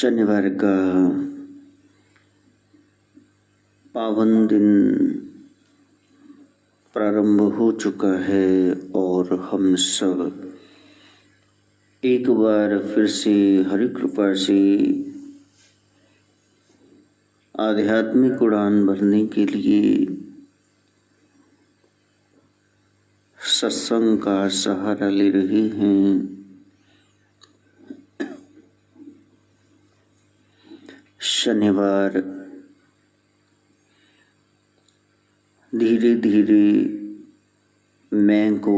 शनिवार का पावन दिन प्रारंभ हो चुका है और हम सब एक बार फिर से हरि कृपा से आध्यात्मिक उड़ान भरने के लिए सत्संग का सहारा ले रहे हैं। शनिवार धीरे धीरे मैं को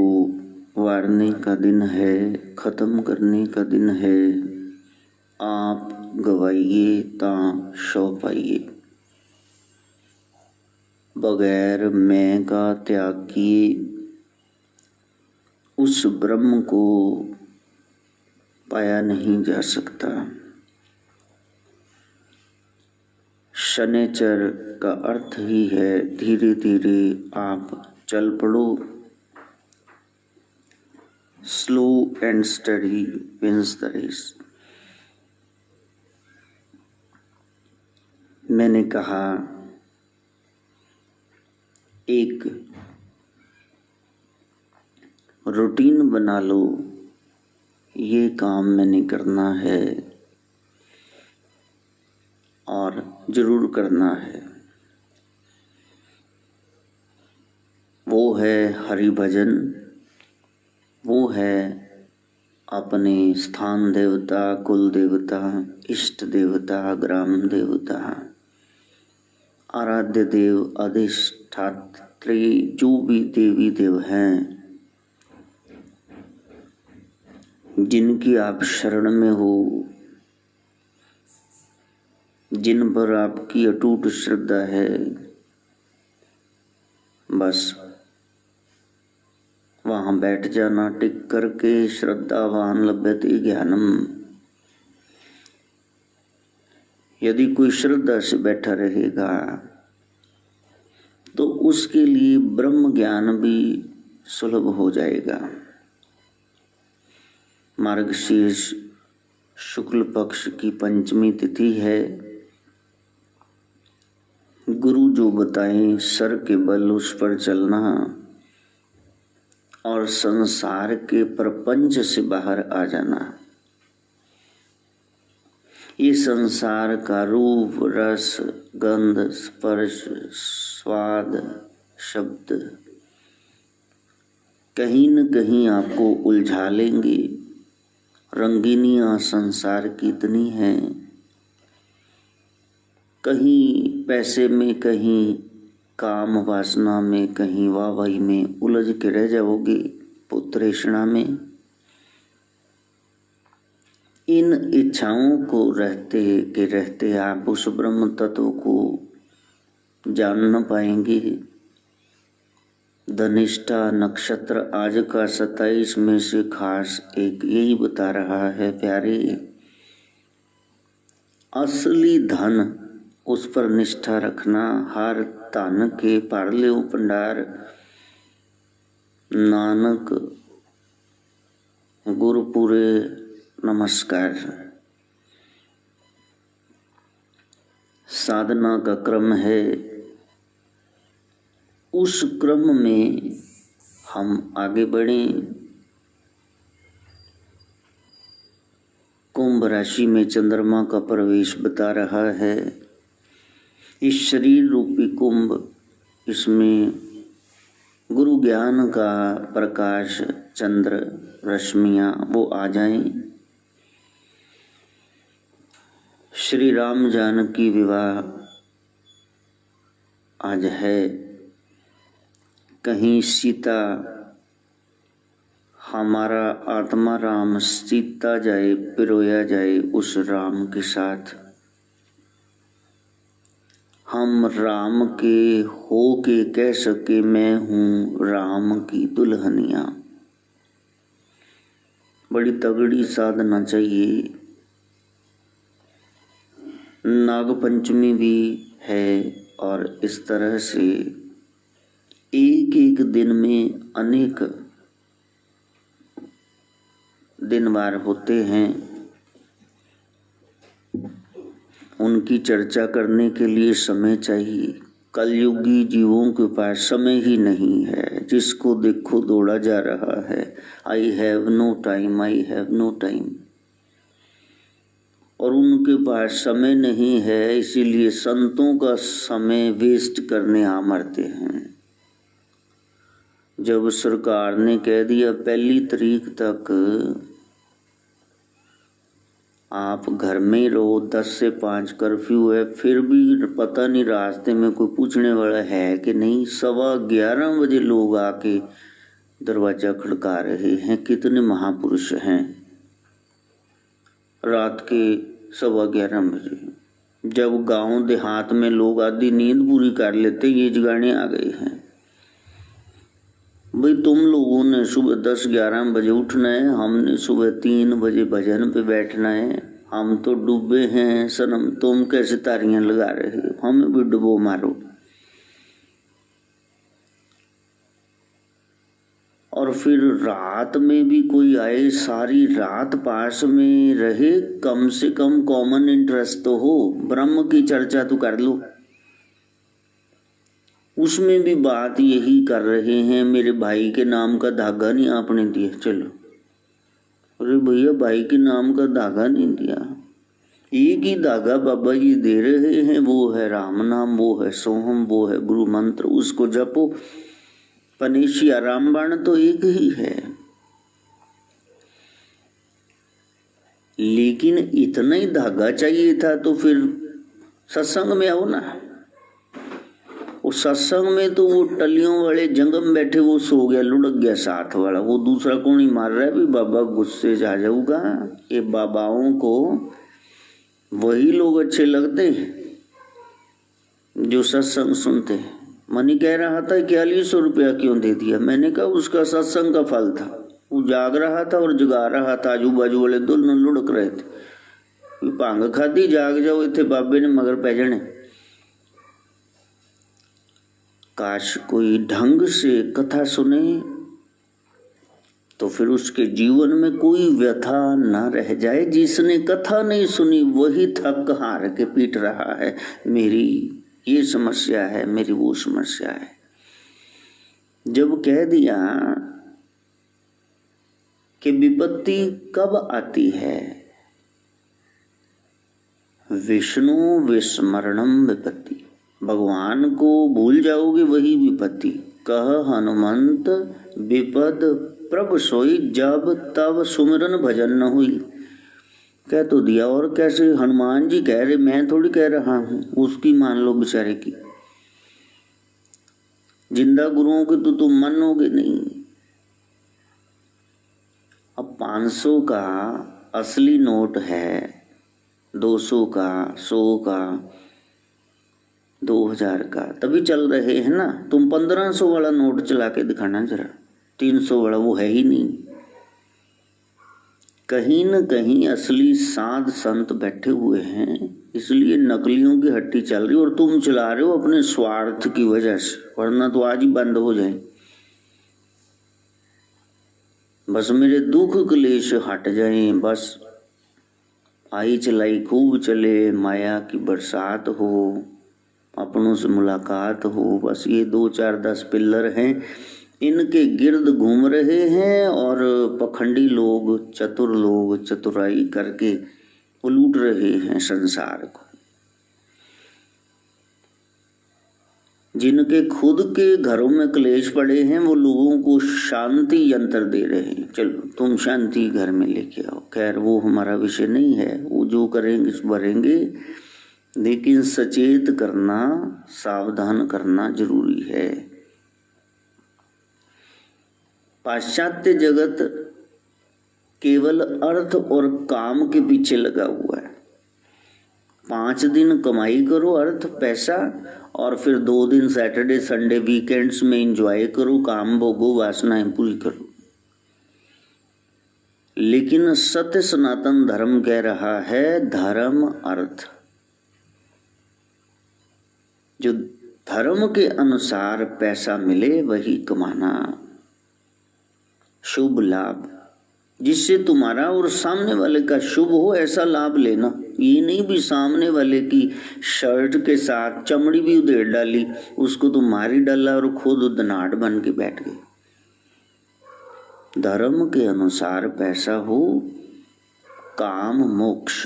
वारने का दिन है, खत्म करने का दिन है। आप गवाइए तां शौ पाइए। बगैर मैं का त्याग किए उस ब्रह्म को पाया नहीं जा सकता। शनिचर का अर्थ ही है धीरे धीरे आप चल पड़ो। Slow and steady wins the race. मैंने कहा एक रूटीन बना लो, ये काम मैंने करना है और जरूर करना है। वो है हरि भजन, वो है अपने स्थान देवता, कुल देवता, इष्ट देवता, ग्राम देवता, आराध्य देव, अधिष्ठात्री, जो भी देवी देव हैं जिनकी आप शरण में हो, जिन पर आपकी अटूट श्रद्धा है, बस वहां बैठ जाना टिक करके। श्रद्धावान लभ्यते ज्ञानम। यदि कोई श्रद्धा से बैठा रहेगा तो उसके लिए ब्रह्म ज्ञान भी सुलभ हो जाएगा। मार्गशीर्ष शुक्ल पक्ष की पंचमी तिथि है। गुरु जो बताएं सर के बल उस पर चलना और संसार के प्रपंच से बाहर आ जाना। ये संसार का रूप, रस, गंध, स्पर्श, स्वाद, शब्द कहीं न कहीं आपको उलझा लेंगे। रंगीनियां संसार की इतनी हैं, कहीं पैसे में, कहीं काम वासना में, कहीं वाहवाही में उलझ के रह जाओगे, पुत्रेषणा में। इन इच्छाओं को रहते के रहते आप उस ब्रह्म तत्व को जान न पाएंगे। धनिष्ठा नक्षत्र आज का 27 में से खास एक यही बता रहा है, प्यारे, असली धन उस पर निष्ठा रखना। हर धन के पार लियो भंडार, नानक गुरपुरे नमस्कार। साधना का क्रम है, उस क्रम में हम आगे बढ़ें। कुंभ राशि में चंद्रमा का प्रवेश बता रहा है। इस शरीर रूपी कुंभ, इसमें गुरु ज्ञान का प्रकाश, चंद्र रश्मियां वो आ जाएं। श्री राम जानकी विवाह आज है। कहीं सीता, हमारा आत्मा राम सीता जाए, पिरोया जाए उस राम के साथ। हम राम के हो के कह सके मैं हूं राम की दुल्हनिया। बड़ी तगड़ी साधना चाहिए। नाग पंचमी भी है और इस तरह से एक एक दिन में अनेक दिन वार होते हैं। उनकी चर्चा करने के लिए समय चाहिए। कलयुगी जीवों के पास समय ही नहीं है, जिसको देखो दौड़ा जा रहा है। I have no time, I have no time. और उनके पास समय नहीं है, इसीलिए संतों का समय वेस्ट करने आ मरते हैं। जब सरकार ने कह दिया 1 तारीख तक आप घर में ही रहो, 10 से 5 कर्फ्यू है, फिर भी पता नहीं रास्ते में कोई पूछने वाला है कि नहीं। 11:15 बजे लोग आके दरवाजा खड़का रहे हैं। कितने महापुरुष हैं। रात के 11:15 बजे जब गांव देहात में लोग आधी नींद पूरी कर लेते, ये जगाने आ गए हैं। भाई तुम लोगों ने सुबह 10-11 बजे उठना है, हमने सुबह 3 बजे भजन पे बैठना है। हम तो डूबे हैं सनम, तुम कैसे तारियां लगा रहे हो, हमें भी डुबो मारो। और फिर रात में भी कोई आए, सारी रात पास में रहे, कम से कम कॉमन इंटरेस्ट तो हो, ब्रह्म की चर्चा तो कर लो। उसमें भी बात यही कर रहे हैं, मेरे भाई के नाम का धागा नहीं आपने दिया। चलो, अरे भैया भाई के नाम का धागा नहीं दिया, एक ही धागा बाबा जी दे रहे हैं, वो है राम नाम, वो है सोहम, वो है गुरु मंत्र, उसको जपो। पनेशिया रामबाण तो एक ही है, लेकिन इतना ही धागा चाहिए था तो फिर सत्संग में आओ ना। उस सत्संग में तो वो टलियों वाले जंगम बैठे, वो सो गया, लुढ़क गया साथ वाला, वो दूसरा कौन ही मार रहा है भी बाबा गुस्से से आ जाऊंगा। ये बाबाओं को वही लोग अच्छे लगते हैं जो सत्संग सुनते हैं। मनी कह रहा था 4100 रुपया क्यों दे दिया। मैंने कहा उसका सत्संग का फल था, वो जाग रहा था और जगा रहा था। आजू बाजू वाले दोनों लुढ़क रहे थे, भांग खादी जाग जाओ, इतने बाबे ने मगर पै जाने। काश कोई ढंग से कथा सुने तो फिर उसके जीवन में कोई व्यथा न रह जाए। जिसने कथा नहीं सुनी वही थक हार के पीट रहा है, मेरी ये समस्या है, मेरी वो समस्या है। जब कह दिया कि विपत्ति कब आती है, विष्णु विस्मरणम विपत्ति, भगवान को भूल जाओगे वही विपत्ति। कह हनुमंत विपद प्रभु सोई, जब तब सुमिरन भजन न हुई। कह तो दिया, और कैसे हनुमान जी कह रहे, मैं थोड़ी कह रहा हूं, उसकी मान लो बेचारे की। जिंदा गुरुओं के तो तुम मानोगे नहीं। अब 500 का असली नोट है, 200 का, 100 का, 2000 का, तभी चल रहे हैं ना। तुम 1500 वाला नोट चला के दिखाना जरा, 300 वाला वो है ही नहीं। कहीं न कहीं असली साध संत बैठे हुए हैं, इसलिए नकलियों की हट्टी चल रही, और तुम चला रहे हो अपने स्वार्थ की वजह से, वरना तो आज ही बंद हो जाए। बस मेरे दुख क्लेश हट जाएं, बस आई चलाई खूब चले, माया की बरसात हो, अपनों से मुलाकात हो। बस ये 2 4 10 पिल्लर हैं, इनके गिर्द घूम रहे हैं, और पखंडी लोग, चतुर लोग चतुराई करके उलूट रहे हैं संसार को। जिनके खुद के घरों में क्लेश पड़े हैं वो लोगों को शांति यंत्र दे रहे हैं, चलो तुम शांति घर में लेके आओ। खैर वो हमारा विषय नहीं है, वो जो करेंगे भरेंगे, लेकिन सचेत करना, सावधान करना जरूरी है। पाश्चात्य जगत केवल अर्थ और काम के पीछे लगा हुआ है। 5 दिन कमाई करो, अर्थ पैसा, और फिर 2 दिन सैटरडे संडे वीकेंड्स में एंजॉय करो, काम भोगो, वासनाएं पूरी करो। लेकिन सत्य सनातन धर्म कह रहा है धर्म अर्थ, जो धर्म के अनुसार पैसा मिले वही कमाना, शुभ लाभ। जिससे तुम्हारा और सामने वाले का शुभ हो, ऐसा लाभ लेना। ये नहीं भी सामने वाले की शर्ट के साथ चमड़ी भी उधेड़ डाली, उसको तो मार ही डाला और खुद दनाट बन के बैठ गए। धर्म के अनुसार पैसा हो, काम मोक्ष,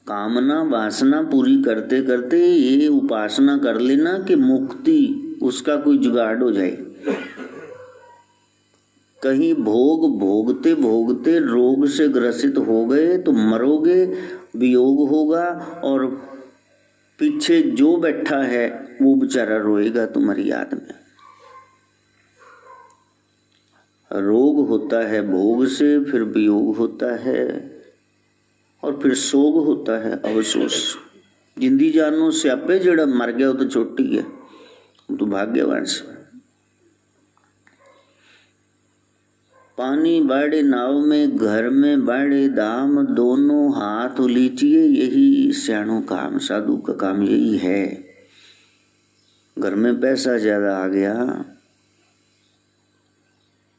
कामना वासना पूरी करते करते ये उपासना कर लेना कि मुक्ति उसका कोई जुगाड़ हो जाए। कहीं भोग भोगते भोगते रोग से ग्रसित हो गए तो मरोगे, वियोग होगा, और पीछे जो बैठा है वो बेचारा रोएगा तुम्हारी याद में। रोग होता है भोग से, फिर वियोग होता है, और फिर सोग होता है, अवसोस। जिंदी जानो स्यापे, जेड़ा मर गया वो तो छोटी है, तो भाग्यवान से। पानी बाड़े नाव में, घर में बाड़े दाम, दोनों हाथ उलीचिए यही स्याणों काम। साधु का काम यही है। घर में पैसा ज्यादा आ गया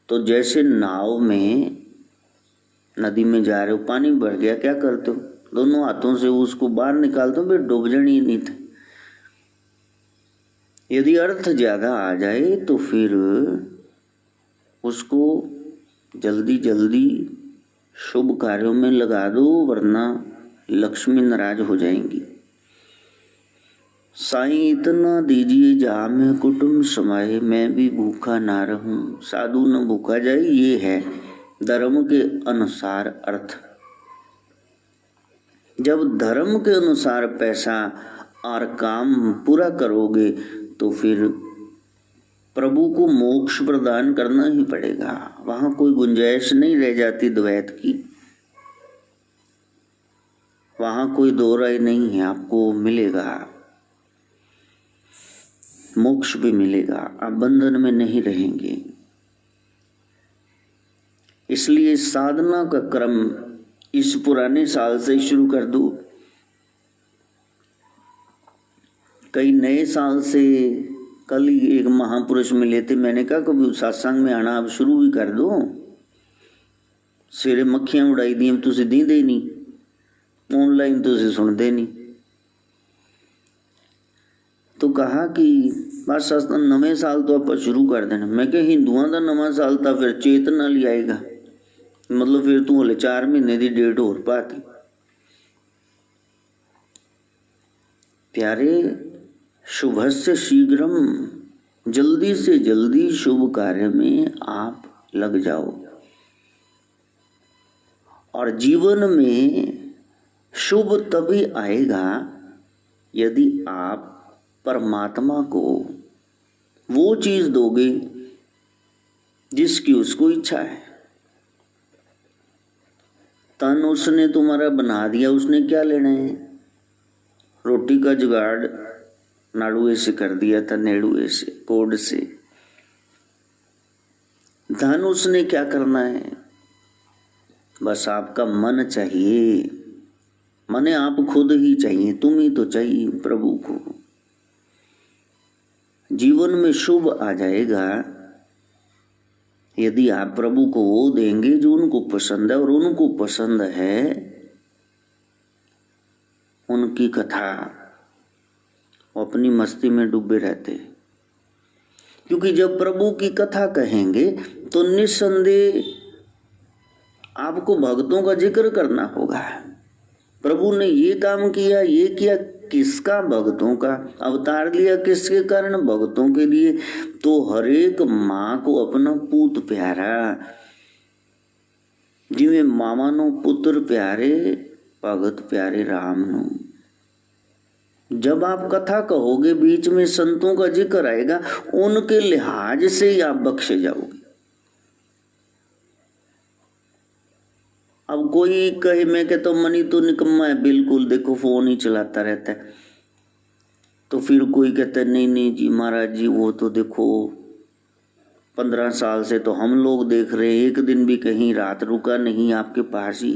तो जैसे नाव में नदी में जा रहे हो, पानी बढ़ गया, क्या करते हो? दोनों हाथों से उसको बाहर निकालते हो, फिर डूब जानी ही नहीं थे। यदि अर्थ ज्यादा आ जाए तो फिर उसको जल्दी जल्दी शुभ कार्यों में लगा दो, वरना लक्ष्मी नाराज हो जाएंगी। साईं इतना दीजिए जहाँ में कुटुंब समाये, मैं भी भूखा ना रहूं, साधु न भूखा जाए। ये है धर्म के अनुसार अर्थ। जब धर्म के अनुसार पैसा और काम पूरा करोगे तो फिर प्रभु को मोक्ष प्रदान करना ही पड़ेगा। वहां कोई गुंजाइश नहीं रह जाती द्वैत की, वहां कोई दो राय नहीं है। आपको मिलेगा, मोक्ष भी मिलेगा, आप बंधन में नहीं रहेंगे। इसलिए साधना का क्रम इस पुराने साल से शुरू कर दो। कई नए साल से, कल ही एक महापुरुष मिले थे, मैंने कहा कभी सत्संग में आना आप शुरू भी कर दो। सवेरे मक्खियां उड़ाई दी तुसी दींदे नहीं, ऑनलाइन तुसी सुनते नहीं। तो कहा कि बस नवे साल तो आप शुरू कर देना। मैं क्या हिंदुओं का नवा साल था, फिर चेत नाल ही आएगा, मतलब फिर तू हले 4 महीने की डेट होर पाती। प्यारे, शुभस्य शीघ्रम, जल्दी से जल्दी शुभ कार्य में आप लग जाओ। और जीवन में शुभ तभी आएगा यदि आप परमात्मा को वो चीज दोगे जिसकी उसको इच्छा है। तन उसने तुम्हारा बना दिया, उसने क्या लेना है? रोटी का जुगाड़ नाड़ुए से कर दिया था, नेड़ुए से, कोड से। धन उसने क्या करना है? बस आपका मन चाहिए। मने आप खुद ही चाहिए, तुम ही तो चाहिए प्रभु को। जीवन में शुभ आ जाएगा यदि आप प्रभु को वो देंगे जो उनको पसंद है, और उनको पसंद है उनकी कथा। वो अपनी मस्ती में डूबे रहते, क्योंकि जब प्रभु की कथा कहेंगे तो निस्संदेह आपको भक्तों का जिक्र करना होगा। प्रभु ने ये काम किया, ये किया, किसका? भक्तों का। अवतार लिया किसके कारण? भक्तों के लिए। तो हर एक मां को अपना पूत प्यारा, जिਵੇਂ मामा नो पुत्र प्यारे, भगत प्यारे राम नो। जब आप कथा कहोगे, बीच में संतों का जिक्र आएगा, उनके लिहाज से ही आप बख्शे जाओगे। अब कोई कहे, मैं कहता हूं मनी तो निकम्मा है, बिल्कुल, देखो फोन ही चलाता रहता है। तो फिर कोई कहता है नहीं नहीं जी महाराज जी, वो तो देखो 15 साल से तो हम लोग देख रहे हैं, एक दिन भी कहीं रात रुका नहीं आपके पास ही,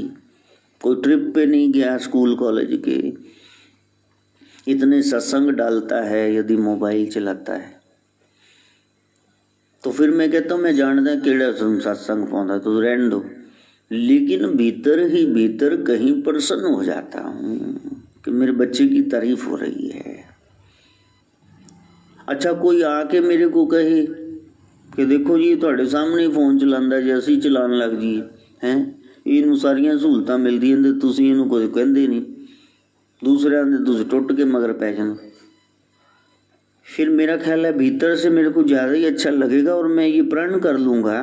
कोई ट्रिप पे नहीं गया स्कूल कॉलेज के, इतने सत्संग डालता है यदि मोबाइल चलाता है। तो फिर मैं कहता हूँ मैं जानदा केड़ा सत्संग पाਉਂਦਾ तो रहने दो, लेकिन भीतर ही भीतर कहीं प्रसन्न हो जाता हूँ कि मेरे बच्चे की तारीफ हो रही है। अच्छा कोई आके मेरे को कहे कि देखो जी थोड़े सामने ही फोन चलांदा जे असीं चलान लग जी हैं, इनू सारियां सहूलतां मिलदियां ते तुसीं इनू कुछ कहंदे नहीं, दूसरियां दे तुसीं टुट के मगर पै जांदे। फिर मेरा ख्याल है भीतर से मेरे को ज़्यादा ही अच्छा लगेगा और मैं ये प्रण कर लूँगा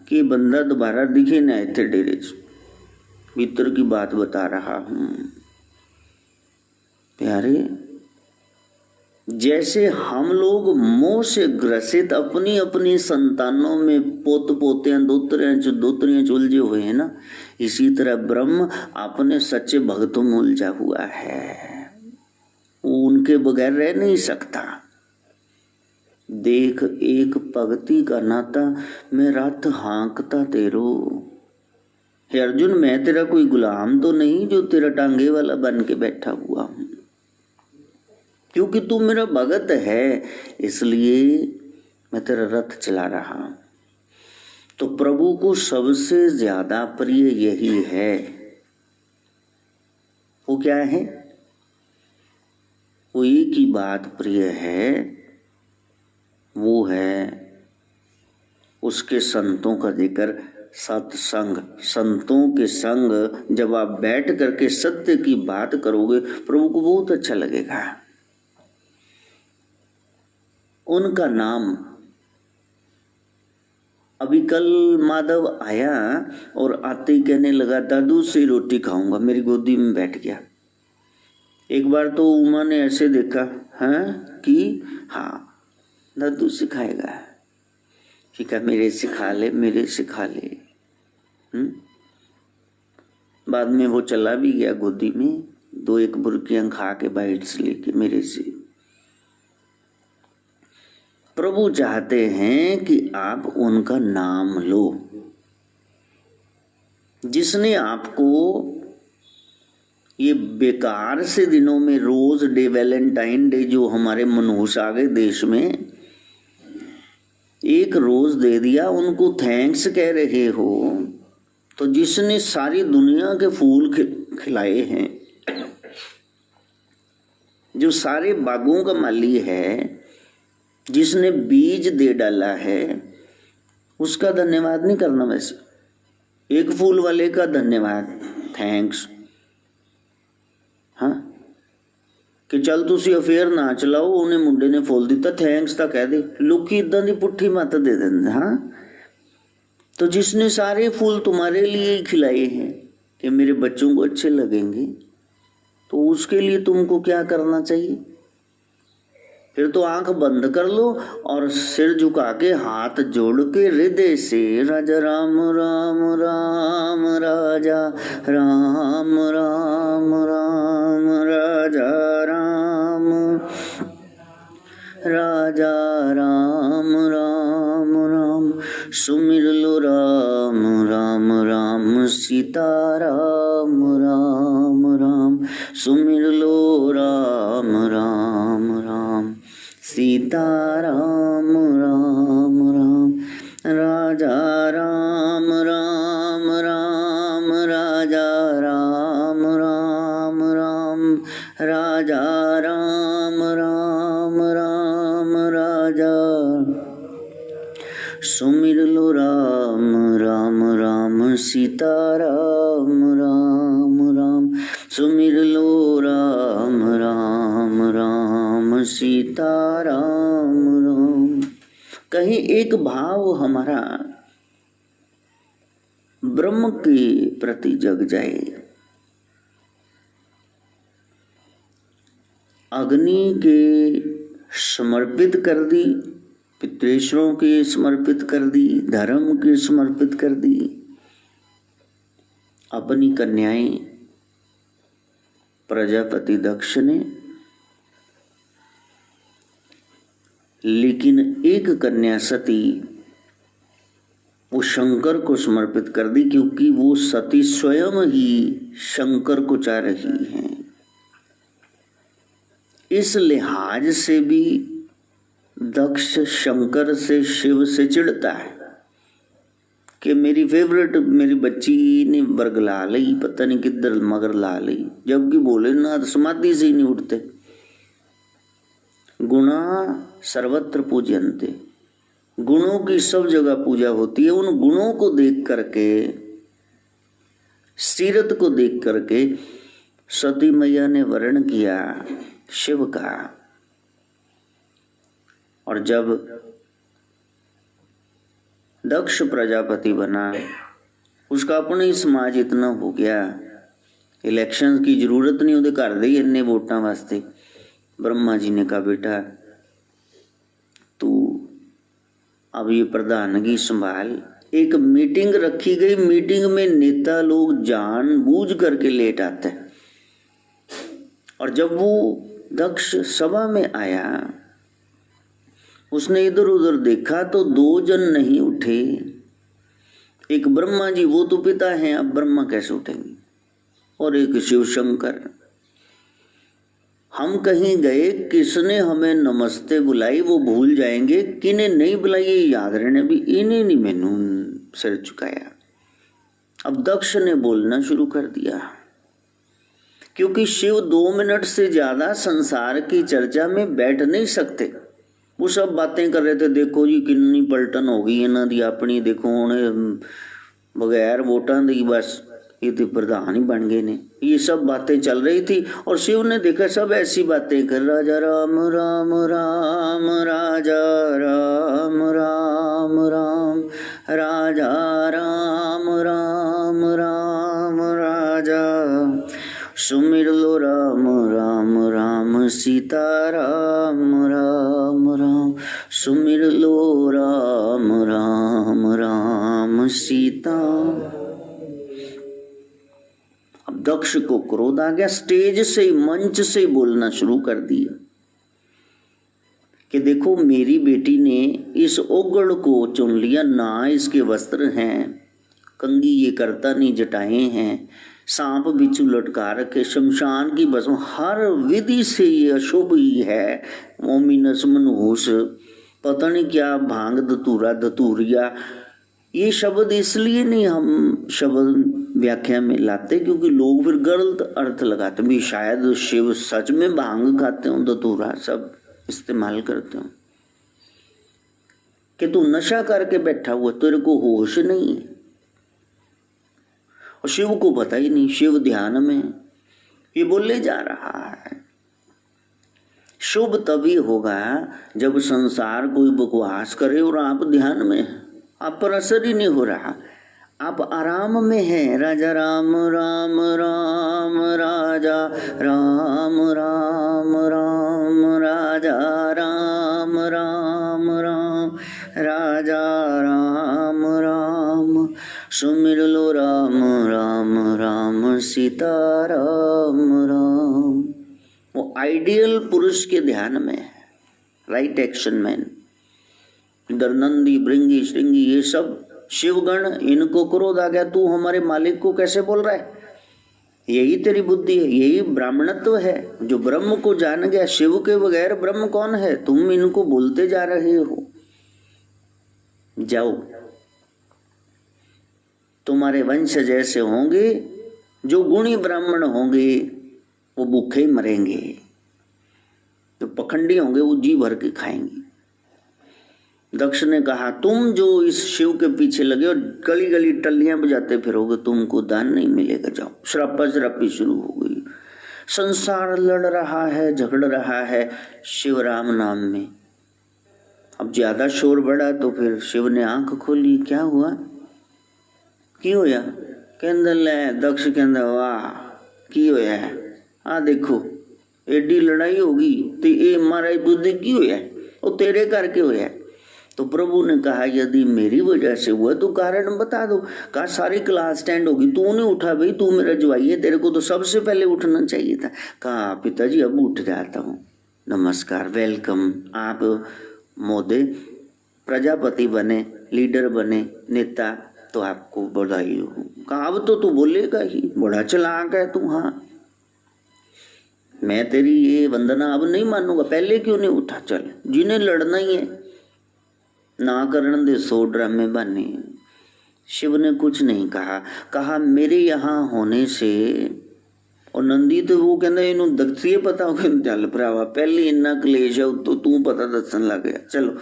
कि ये बंदा दोबारा दिखे ना इतने डेरे च। भीतर की बात बता रहा हूँ प्यारे। जैसे हम लोग मोह से ग्रसित अपनी अपनी संतानों में पोत पोतियां दोतरियां उलझे हुए हैं ना, इसी तरह ब्रह्म अपने सच्चे भक्तों में उलझा हुआ है, वो उनके बगैर रह नहीं सकता। देख एक भक्ति का नाता मैं रथ हाँकता तेरो। हे अर्जुन मैं तेरा कोई गुलाम तो नहीं जो तेरा टांगे वाला बन के बैठा हुआ हूं, क्योंकि तू मेरा भगत है इसलिए मैं तेरा रथ चला रहा हूं। तो प्रभु को सबसे ज्यादा प्रिय यही है। वो क्या है? वो एक ही बात प्रिय है, वो है उसके संतों का जिक्र, सत्संग। संतों के संग जब आप बैठ करके सत्य की बात करोगे प्रभु को बहुत अच्छा लगेगा। उनका नाम, अभी कल माधव आया और आते ही कहने लगा दादू से रोटी खाऊंगा, मेरी गोदी में बैठ गया। एक बार तो उमा ने ऐसे देखा है कि हाँ दादू सिखाएगा, ठीक है मेरे सिखा ले मेरे सिखा ले। बाद में वो चला भी गया गोदी में, 2-1 बुर्कियां खा के बाइट से लेके मेरे से। प्रभु चाहते हैं कि आप उनका नाम लो। जिसने आपको ये बेकार से दिनों में रोज डे, वैलेंटाइन डे जो हमारे मनहूस आ गए देश में, एक रोज दे दिया, उनको थैंक्स कह रहे हो। तो जिसने सारी दुनिया के फूल खिलाए हैं, जो सारे बागों का माली है, जिसने बीज दे डाला है, उसका धन्यवाद नहीं करना। वैसे एक फूल वाले का धन्यवाद, थैंक्स, हाँ कि चल तुसी अफेयर ना चलाओ, उन्हें मुंडे ने फुल दिता, थैंक्स तो कह दे। लोग इदा दी पुट्ठी मत दे देंगे। हाँ तो जिसने सारे फूल तुम्हारे लिए ही खिलाए हैं कि मेरे बच्चों को अच्छे लगेंगे, तो उसके लिए तुमको क्या करना चाहिए? फिर तो आंख बंद कर लो और सिर झुका के हाथ जोड़ के हृदय से राजा राम राम राम राजा राम राम राम राजा राम राजा राम राम राम सुमिर लो राम राम राम सीता राम राम राम सुमिर लो राम राम राम सीता राम राम राम राजा राम राम राम राजा राम राम राम राजा राम राम राम राजा सुमिर लो राम राम राम सीता राम राम राम सुमिर लो राम राम राम सीता राम राम। कहीं एक भाव हमारा ब्रह्म के प्रति जग जाए, अग्नि के समर्पित कर दी, पितृश्वरों के समर्पित कर दी, धर्म के समर्पित कर दी, अपनी कन्याएं प्रजापति दक्ष ने, लेकिन एक कन्या सती वो शंकर को समर्पित कर दी, क्योंकि वो सती स्वयं ही शंकर को चाह रही हैं। इस लिहाज से भी दक्ष शंकर से, शिव से चिढ़ता है कि मेरी फेवरेट मेरी बच्ची ने बरगला ली, पता नहीं किधर मगर ला ली, जबकि भोलेनाथ समाधि से ही नहीं उठते। गुणा सर्वत्र पूज्यन्ते, गुणों की सब जगह पूजा होती है। उन गुणों को देख करके, सीरत को देख करके सती मैया ने वर्ण किया शिव का। और जब दक्ष प्रजापति बना, उसका अपना ही समाज इतना हो गया, इलेक्शन की जरूरत नहीं उहदे घर दे ही इन्ने वोटां वास्ते। ब्रह्मा जी ने कहा बेटा तू अब ये प्रधानगी संभाल। एक मीटिंग रखी गई, मीटिंग में नेता लोग जानबूझ करके लेट आते हैं। और जब वो दक्ष सभा में आया, उसने इधर उधर देखा तो 2 जन नहीं उठे। एक ब्रह्मा जी, वो तो पिता हैं, अब ब्रह्मा कैसे उठेंगे, और एक शिव शंकर। हम कहीं गए, किसने हमें नमस्ते बुलाई वो भूल जाएंगे, किने नहीं बुलाई ये याद रहने भी, इन्हें नहीं मैनू सिर झुकाया। अब दक्ष ने बोलना शुरू कर दिया, क्योंकि शिव 2 मिनट से ज्यादा संसार की चर्चा में बैठ नहीं सकते। वो सब बातें कर रहे थे, देखो जी कितनी पलटन हो गई इन्हां दी अपनी, देखो हुण बगैर वोटां दी बस ये तो प्रधान ही बन गए ने, ये सब बातें चल रही थी। और शिव ने देखा सब ऐसी बातें कर, राजा राम राम राम राजा राम राम राम राजा राम राम राम राजा, सुमिर लो राम राम राम सीता राम राम राम, सुमिर लो राम राम राम सीता। अब दक्ष को क्रोध आ गया, स्टेज से मंच से बोलना शुरू कर दिया कि देखो मेरी बेटी ने इस ओगड़ को चुन लिया, ना इसके वस्त्र हैं, कंगी ये करता नहीं, जटाएं हैं, सांप बिच्छू लटका रखे, शमशान की भस्म, हर विधि से ये अशुभ ही है, मोमिनस मनहूस, पता नहीं क्या भांग धतूरा धतूरिया। ये शब्द इसलिए नहीं हम शब्द व्याख्या में लाते क्योंकि लोग फिर गलत अर्थ लगाते भी, शायद शिव सच में भांग खाते हो, धतूरा सब इस्तेमाल करते हो, कि तू नशा करके बैठा हुआ, तेरे को होश नहीं है। और शिव को पता ही नहीं, शिव ध्यान में ये बोले जा रहा है। शुभ तभी होगा जब संसार कोई बकवास करे और आप ध्यान में, आप पर असर ही नहीं हो रहा, आप आराम में हैं। राजा राम राम राम राजा राम राम राम राजा राम राम राम राजा राम राम, सुमिर लो राम राम राम सीता राम राम। वो आइडियल पुरुष के ध्यान में है, राइट एक्शन मैन। इधर नंदी भृंगी श्रृंगी ये सब शिवगण, इनको क्रोध आ गया, तू हमारे मालिक को कैसे बोल रहा है, यही तेरी बुद्धि है, यही ब्राह्मणत्व है, जो ब्रह्म को जान गया। शिव के बगैर ब्रह्म कौन है, तुम इनको बोलते जा रहे हो। जाओ, तुम्हारे वंश जैसे होंगे, जो गुणी ब्राह्मण होंगे वो भूखे मरेंगे, जो पखंडी होंगे वो जी भर के खाएंगे। दक्ष ने कहा तुम जो इस शिव के पीछे लगे और गली गली टल्लियां बजाते फिरोगे, तुमको दान नहीं मिलेगा। जाओ। श्रापा श्रापी शुरू हो गई। संसार लड़ रहा है, झगड़ रहा है शिव राम नाम में। अब ज्यादा शोर बढ़ा तो फिर शिव ने आंख खोली, क्या हुआ, की होया? कहंदा ले दक्ष कहंदा वाह की होया है, आ देखो एडी लड़ाई होगी तो ये मारा बुद्धि की होया है, वो तेरे करके होया है। तो प्रभु ने कहा यदि मेरी वजह से हुआ तो कारण बता दो। कहा सारी क्लास स्टैंड होगी, तू नहीं उठा भाई, तू मेरा जवाई है, तेरे को तो सबसे पहले उठना चाहिए था। कहा पिताजी अब उठ जाता हूँ, नमस्कार, वेलकम। आप मोदी प्रजापति बने, लीडर बने, नेता, तो आपको बधाई हो। कहा अब तो तू बोलेगा ही, बड़ा चालाक है तू। हाँ, मैं तेरी ये वंदना अब नहीं मानूंगा, पहले क्यों नहीं उठा, चल जिन्हें लड़ना ही है ना करन दे 100 ड्रामे बने। शिव ने कुछ नहीं कहा, कहा मेरे यहाँ होने से, और नंदी तो वो कहना इनू दक्षिए पता हो कि चल भरावा पहले इन्ना क्लेश है तो तू पता दसन लग गया, चलो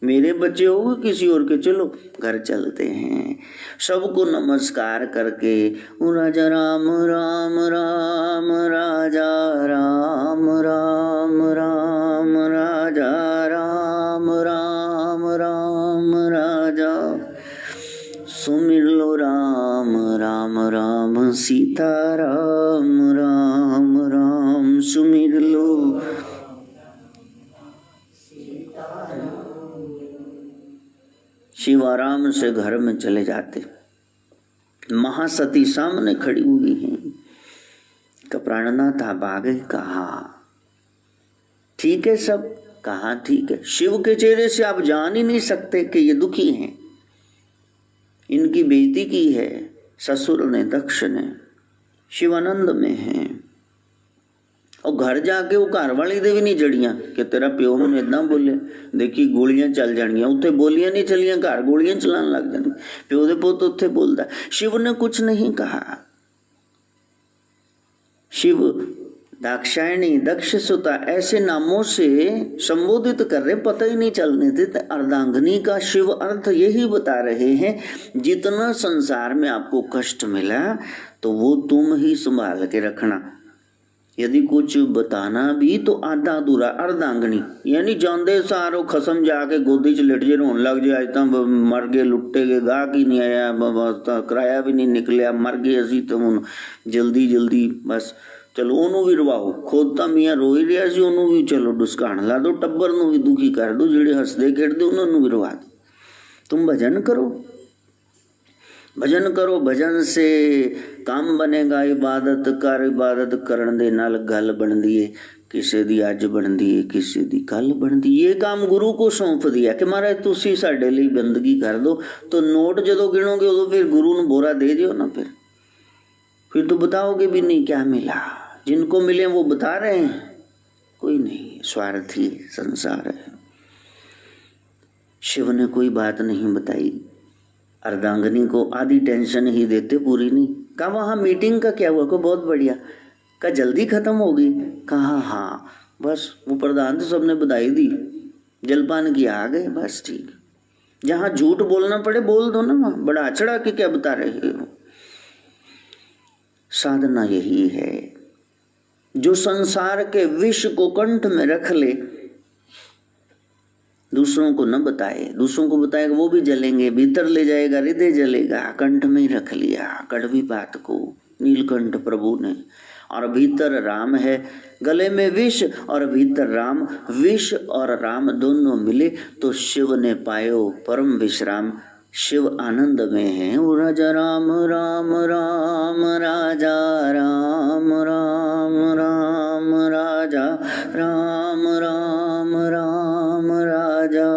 मेरे बच्चे हो किसी और के, चलो घर चलते हैं। सबको नमस्कार करके राजा राम राम राम राजा राम राम राम राजा राम राम राम राजा, सुमिर लो राम राम राम सीता राम राम राम, सुमिर लो। शिव आराम से घर में चले जाते। महासती सामने खड़ी हुई हैं। कप्राणनाथ आप आ गए, कहा ठीक है सब, कहा ठीक है। शिव के चेहरे से आप जान ही नहीं सकते कि ये दुखी हैं। इनकी बेइज्जती की है ससुर ने, दक्ष ने। शिव आनंद में हैं और घर जाके वो घर वाली दे भी नहीं जड़ियां कि तेरा प्यो मैंने इदा बोले, देखी गोलियां चल जानियां, उत्थे बोलियां नहीं चलियां, घर गोलियां चलान लग जानी, प्यो दे पुत उत्थे बोलदा। शिव ने कुछ नहीं कहा। शिव दाक्षायणी, दक्ष सुता ऐसे नामों से संबोधित कर रहे, पता ही नहीं चलने देते। अर्धांगिनी का शिव अर्थ यही बता रहे हैं, जितना संसार में आपको कष्ट मिला तो वो तुम ही संभाल के रखना। यदि कुछ बताना भी तो आधा अधूरा। अर्धांगिनी यानी जांदे सारो खसम जाके गोदी च लिट जे रोन लग जाए, तो मर गए, लुट्टे गए, गाहक ही नहीं आया, किराया भी नहीं निकलिया, मर गए असी तो हुण जल्दी जल्दी बस चलो ओनू भी रवाओ। खुद तो मियाँ रो ही रहा सी, ओनू भी चलो डुसकाण ला दो, टब्बर नू भी दुखी कर दो, जिहड़े हसदे खेडदे उन्होंने भी रवा दो। तुम भजन करो, भजन करो, भजन से काम बनेगा। इबादत कर, इबादत करन दे नाल गल बनदी है, किसी दी अज बनदी है, किसी दी कल बनदी। ये काम गुरु को सौंप दिया कि महाराज तुसी साडे लई बंदगी कर दो। तो नोट जदों गिनोगे उदों फिर गुरु नूं बोरा दे दियो ना, फिर तो बताओगे भी नहीं क्या मिला। जिनको मिले वो बता रहे हैं, कोई नहीं, स्वार्थी संसार है। शिव ने कोई बात नहीं बताई। अर्धांगिनी को आधी टेंशन ही देते, पूरी नहीं। कहा वहां मीटिंग का क्या हुआ? को बहुत बढ़िया। कहा जल्दी खत्म होगी? कहा हाँ बस वो प्रधान तो सबने बधाई दी, जलपान किया, आ गए, बस ठीक। जहां झूठ बोलना पड़े बोल दो ना, बड़ा चढ़ा के क्या बता रहे हो। साधना यही है, जो संसार के विष को कंठ में रख ले, दूसरों को न बताए। दूसरों को बताएगा वो भी जलेंगे, भीतर ले जाएगा, हृदय जलेगा। कंठ में ही रख लिया कड़वी बात को नीलकंठ प्रभु ने। और भीतर राम है, गले में विष और भीतर राम। विष और राम दोनों मिले तो शिव ने पायो परम विश्राम। शिव आनंद में है। वो राजा राम राम राम राजा राम राम राम राजा राम राम राम राजा,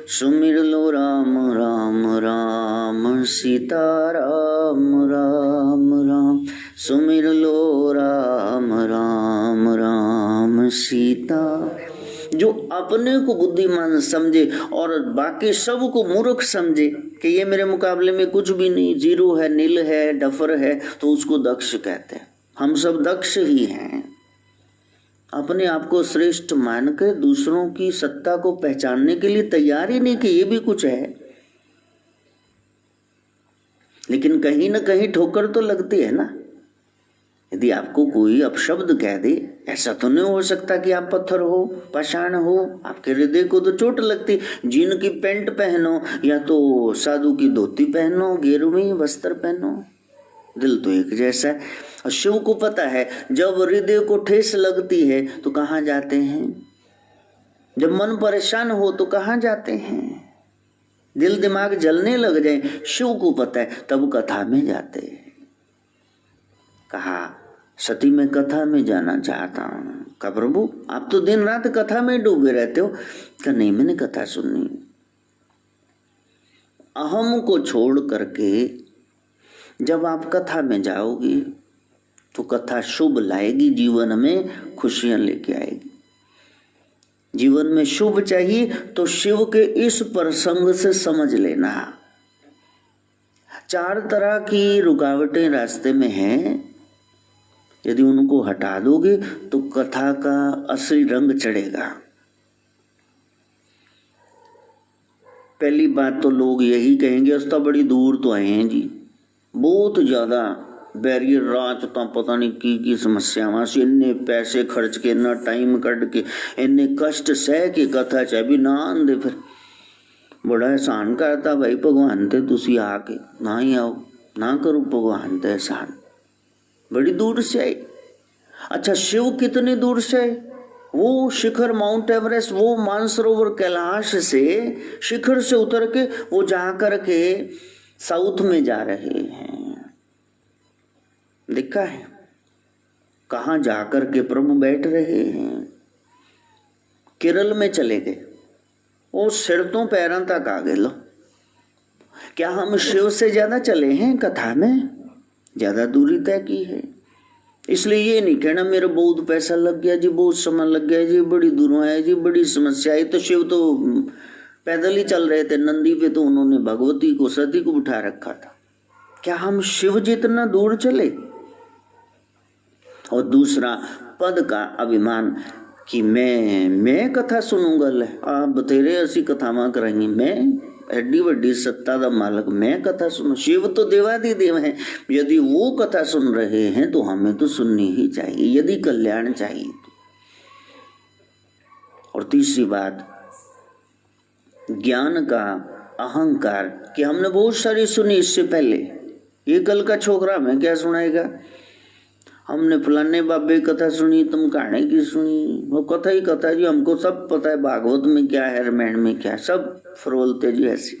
सुमिर लो राम राम राम सीता राम राम राम, सुमिर लो राम राम राम सीता। जो अपने को बुद्धिमान समझे और बाकी सब को मूर्ख समझे कि ये मेरे मुकाबले में कुछ भी नहीं, जीरो है, नील है, डफर है, तो उसको दक्ष कहते हैं। हम सब दक्ष ही हैं। अपने आप को श्रेष्ठ मान कर दूसरों की सत्ता को पहचानने के लिए तैयार ही नहीं कि ये भी कुछ है। लेकिन कहीं ना कहीं ठोकर तो लगती है ना। यदि आपको कोई अपशब्द कह दे, ऐसा तो नहीं हो सकता कि आप पत्थर हो, पाषाण हो, आपके हृदय को तो चोट लगती। जीन की पैंट पहनो या तो साधु की धोती पहनो, गेरुई वस्त्र पहनो, दिल तो एक जैसा है। और शिव को पता है जब हृदय को ठेस लगती है तो कहाँ जाते हैं, जब मन परेशान हो तो कहाँ जाते हैं, दिल दिमाग जलने लग जाए, शिव को पता है, तब कथा में जाते हैं। कहा सती मैं कथा में जाना चाहता हूँ। कहा प्रभु आप तो दिन रात कथा में डूबे रहते हो। कहा नहीं, मैंने कथा सुननी। अहम को छोड़ करके जब आप कथा में जाओगी तो कथा शुभ लाएगी, जीवन में खुशियां लेके आएगी। जीवन में शुभ चाहिए तो शिव के इस प्रसंग से समझ लेना। 4 तरह की रुकावटें रास्ते में हैं, यदि उनको हटा दोगे तो कथा का असली रंग चढ़ेगा। पहली बात तो लोग यही कहेंगे, अस्ता बड़ी दूर तो आए हैं जी, बहुत ज्यादा बैरियर रात तो पता नहीं की समस्यावां से इन्ने पैसे खर्च के, इन्ना टाइम कट के, इन्ने कष्ट सह के कथा चाहे भी ना आंदे, फिर बड़ा एहसान करता भाई भगवान ते, तुसी आके ना ही आओ, ना करो भगवान ते एहसान, बड़ी दूर से आए। अच्छा, शिव कितनी दूर से आए? वो शिखर माउंट एवरेस्ट, वो मानसरोवर कैलाश से शिखर से उतर के वो जाकर के साउथ में जा रहे हैं। देखा है कहां जाकर के प्रभु बैठ रहे हैं? केरल में चले गए, वो सिर तो पैरों तक आ गए। लो, क्या हम शिव से ज्यादा चले हैं? कथा में ज्यादा दूरी तय की है। इसलिए ये नहीं कहना मेरा बहुत पैसा लग गया जी, बहुत समय लग गया जी, बड़ी दूरों है जी, बड़ी समस्या है। तो शिव तो पैदल ही चल रहे थे, नंदी पे तो उन्होंने भगवती को, सती को बिठा रखा था। क्या हम शिव जितना दूर चले? और दूसरा, पद का अभिमान कि मैं कथा सुनूंगा, ले आप बतेरे ऐसी कथावां कराएंगी, मैं एडी वड्डी सत्ता का मालक, मैं कथा सुनूं? शिव तो देवादिदेव हैं, यदि वो कथा सुन रहे हैं तो हमें तो सुननी ही चाहिए, यदि कल्याण चाहिए तो। और तीसरी बात, ज्ञान का अहंकार कि हमने बहुत सारी सुनी इससे पहले, ये कल का छोकरा हमें क्या सुनाएगा? हमने फलाने बाबे कथा सुनी, तुम कहानी की सुनी, वो कथा ही कथा जी, हमको सब पता है, भागवत में क्या है, रामायण में क्या है, सब फरोलते जी ऐसी।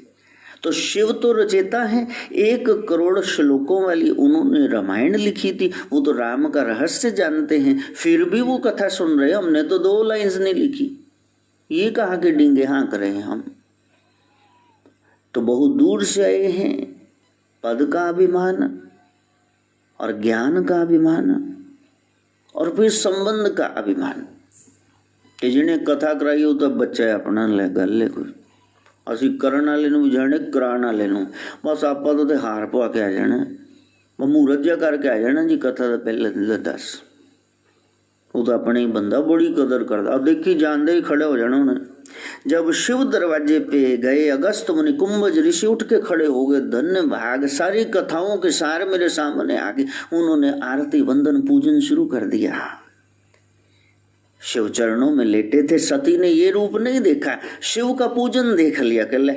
तो शिव तो रचेता है, 1 करोड़ श्लोकों वाली उन्होंने रामायण लिखी थी, वो तो राम का रहस्य जानते हैं, फिर भी वो कथा सुन रहे, हमने तो 2 लाइन्स नहीं लिखी, ये कहाँ के डींगे हाँक रहे हैं हम? तो बहुत दूर से आए हैं। पद का अभिमान और ज्ञान का अभिमान और फिर संबंध का अभिमान कि जिन्हें कथा कराई हो तो बच्चा अपना ले गल ले, कोई असी करन वाले नूं जाने, कराण वाले नूं बस आपां तो हार पवा के आ जाना, मुहूर्त जिहा करके आ जाना जी, कथा तो पहले दस, वो तो अपने ही बंदा बड़ी कदर करता। अब देखी जानते ही खड़े हो जाना उन्हें। जब शिव दरवाजे पे गए अगस्त मुनि, कुंभज ऋषि उठ के खड़े हो गए, धन्य भाग, सारी कथाओं के सार मेरे सामने आ गए। उन्होंने आरती वंदन पूजन शुरू कर दिया। शिव चरणों में लेटे थे, सती ने ये रूप नहीं देखा, शिव का पूजन देख लिया। कल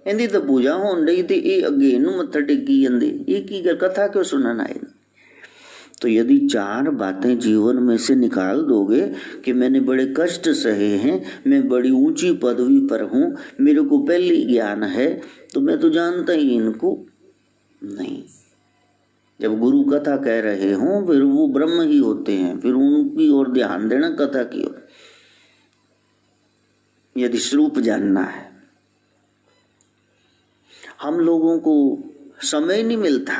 इंदी तो पूजा हो रही थी, ये अगे नू मत्था टेकी जांदे, ये की कथा क्यों सुनन आए? तो यदि 4 बातें जीवन में से निकाल दोगे कि मैंने बड़े कष्ट सहे हैं, मैं बड़ी ऊंची पदवी पर हूं, मेरे को पहले ज्ञान है, तो मैं तो जानता ही इनको नहीं। जब गुरु कथा कह रहे हों फिर वो ब्रह्म ही होते हैं, फिर उनकी ओर ध्यान देना, कथा की ओर। यदि स्वरूप जानना है, हम लोगों को समय नहीं मिलता,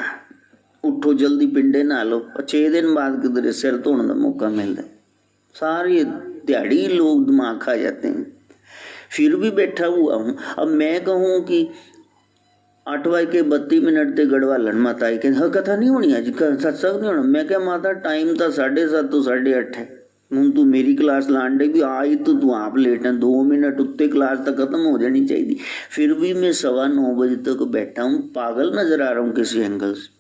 उठो जल्दी पिंडे नहा लो, 6 दिन बाद किधर सिर धोने का मौका मिलता है, सारी दिहाड़ी लोग दिमाग खा जाते हैं। फिर भी बैठा हुआ हूँ। अब मैं कहूँ कि 8:32 ते गढ़वालन माता आई, कहते कथा नहीं होनी अज, सत्संग नहीं होना। मैं क्या माता टाइम तो 7:30 तो 8:30 है, हूँ तू मेरी क्लास लान डे भी आई तो तू आप लेट है, 2 मिनट उत्ते क्लास तो खत्म हो जानी चाहिए। फिर भी मैं 9:15 बजे तक बैठा हूँ। पागल नजर आ रहा हूँ किसी एंगल से?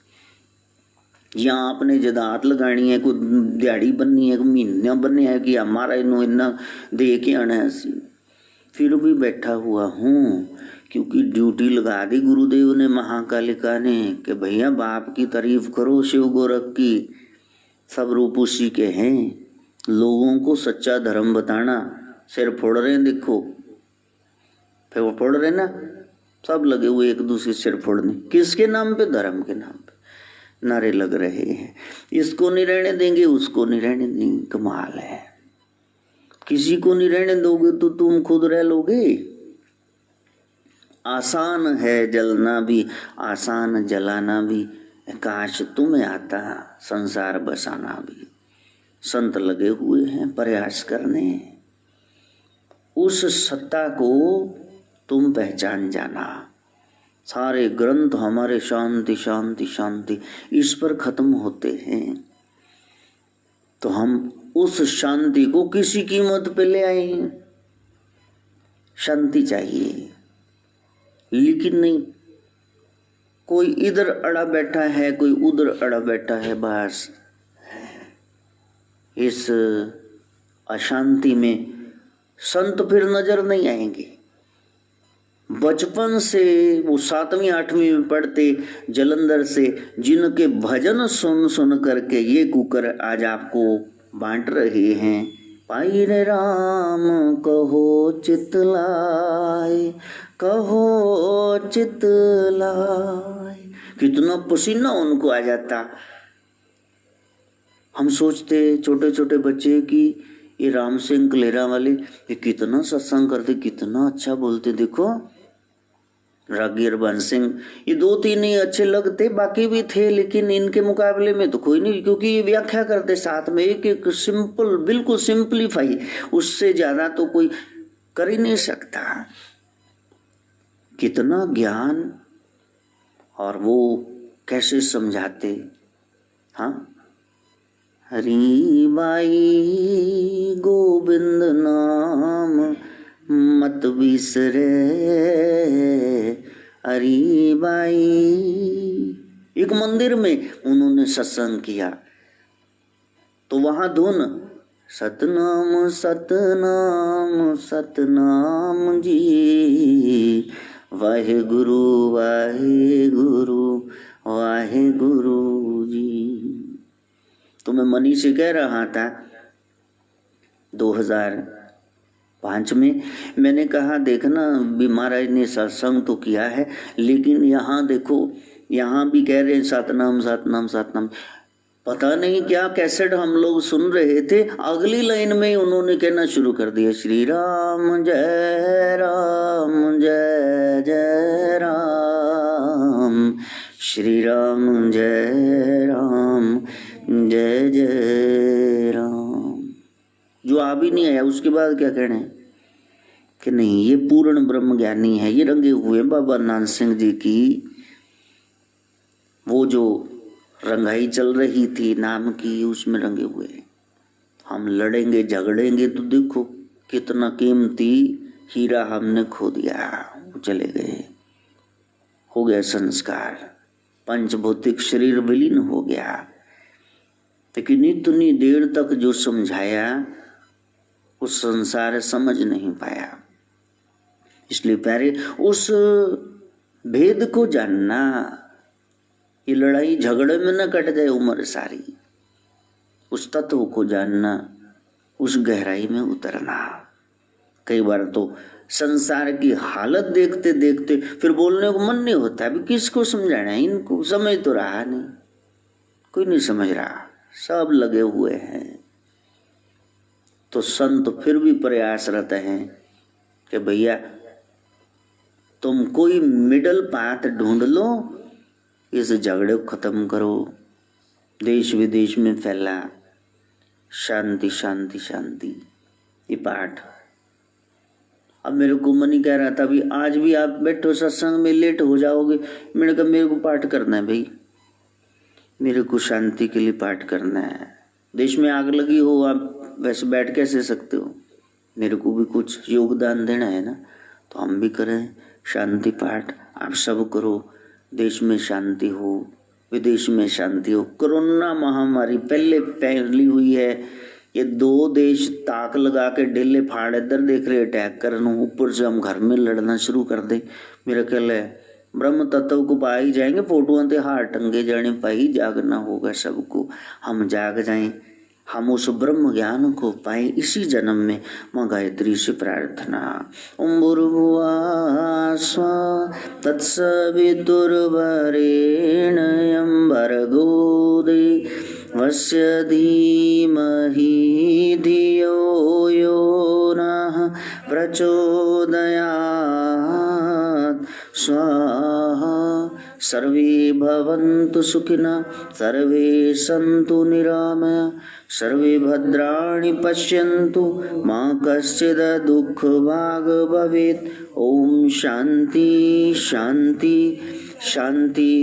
यहाँ आपने जदात लगानी है, कोई दिहाड़ी बननी है, कोई महीना बनने है कि हमारा इन्हों इन्ना दे के आना है। फिर भी बैठा हुआ हूँ क्योंकि ड्यूटी लगा दी गुरुदेव ने, महाकालिका ने, कि भैया बाप की तारीफ करो, शिव गोरख की, सब रूप उसी के हैं। लोगों को सच्चा धर्म बताना, सिर फोड़ रहे हैं, देखो फिर वो फोड़ रहे ना, सब लगे हुए एक दूसरे सिर फोड़ने, किसके नाम पे? धर्म के नाम पे नारे लग रहे हैं। इसको नहीं रहने देंगे, उसको नहीं रहने देंगे, कमाल है। किसी को नहीं रहने दोगे तो तुम खुद रह लोगे। आसान है जलना भी, आसान जलाना भी, काश तुम्हें आता संसार बसाना भी। संत लगे हुए हैं प्रयास करने, उस सत्ता को तुम पहचान जाना। सारे ग्रंथ हमारे शांति शांति शांति इस पर खत्म होते हैं, तो हम उस शांति को किसी कीमत पे ले आए। शांति चाहिए, लेकिन नहीं कोई इधर अड़ा बैठा है, कोई उधर अड़ा बैठा है। बस इस अशांति में संत फिर नजर नहीं आएंगे। बचपन से वो 7वीं 8वीं में पढ़ते जलंधर से, जिनके भजन सुन सुन करके ये कुकर आज आपको बांट रहे हैं। पाई रे राम कहो चितलाए, कहो चितलाए, कितना पसीना उनको आ जाता। हम सोचते छोटे छोटे बच्चे कि ये राम सिंह कलेरा वाले ये कितना सत्संग करते, कितना अच्छा बोलते। देखो रागी हरबंस सिंह, ये 2-3 ही अच्छे लगते, बाकी भी थे, लेकिन इनके मुकाबले में तो कोई नहीं, क्योंकि ये व्याख्या करते साथ में एक एक सिंपल, बिल्कुल सिंपलीफाई, उससे ज्यादा तो कोई कर ही नहीं सकता। कितना ज्ञान, और वो कैसे समझाते। हाँ, हरी बाई गोविंद नाम मत बिसरे, हरी बाई। एक मंदिर में उन्होंने सत्संग किया, तो वहां धुन सतनाम सतनाम सतनाम जी, वाहे गुरु वाहे गुरु वाहे गुरु जी। तो मैं मनी से कह रहा था 2005 में, मैंने कहा देखना भी महाराज ने सत्संग तो किया है, लेकिन यहाँ देखो यहाँ भी कह रहे हैं सतनाम सतनाम सतनाम। पता नहीं क्या कैसेट हम लोग सुन रहे थे, अगली लाइन में ही उन्होंने कहना शुरू कर दिया श्री राम जय राम जय जय राम, श्री राम जय राम जय जय राम। जो आ भी नहीं आया उसके बाद क्या कहना है कि नहीं ये पूर्ण ब्रह्म ज्ञानी है, ये रंगे हुए बाबा नानक सिंह जी की वो जो रंगाई चल रही थी नाम की, उसमें रंगे हुए। हम लड़ेंगे झगड़ेंगे तो देखो कितना कीमती हीरा हमने खो दिया, चले गए, हो गया संस्कार, पंचभौतिक शरीर विलीन हो गया। लेकिन इतनी देर तक जो समझाया उस संसार समझ नहीं पाया। इसलिए प्यारे उस भेद को जानना, ये लड़ाई झगड़े में न कट जाए उम्र सारी। उस तत्व को जानना, उस गहराई में उतरना। कई बार तो संसार की हालत देखते देखते फिर बोलने को मन नहीं होता, अभी किसको समझाना है, इनको समझ तो रहा नहीं, कोई नहीं समझ रहा, सब लगे हुए हैं। तो संत फिर भी प्रयासरत हैं कि भैया तुम कोई मिडल पाथ ढूंढ लो, इस झगड़े को खत्म करो, देश विदेश में फैला शांति शांति शांति। ये पाठ अब मेरे को मनी कह रहा था, अभी आज भी आप बैठो सत्संग में लेट हो जाओगे। मैंने कहा मेरे को पाठ करना है भाई, मेरे को शांति के लिए पाठ करना है। देश में आग लगी हो, आप वैसे बैठ कैसे सकते हो, मेरे को भी कुछ योगदान देना है ना, तो हम भी करें शांति पाठ। आप सब करो, देश में शांति हो, विदेश में शांति हो। कोरोना महामारी पहले फैली हुई है, ये 2 देश ताक लगा के डेले फाड़ इधर देख रहे अटैक करना, ऊपर से हम घर में लड़ना शुरू कर दे। मेरा ख्याल है ब्रह्म तत्व को पा ही जाएंगे, फोटों ते हार टंगे जाने पाई, जागना होगा सबको। हम जाग जाएं, हम उस ब्रह्म ज्ञान को पाए इसी जन्म में। माँ गायत्री से प्रार्थना। ओम भूर्भुवः स्वः तत्सवितुर्वरेण्यं भर्गो देवस्य धीमहि धियो यो नः प्रचोदयात्। स्वाहा सर्वे भवन्तु सुखिनः, सर्वे सन्तु निरामया, सर्वे भद्राणि पश्यन्तु, मा कश्चित् दुःखभाग् भवेत्। ओम शांति शांति शांति।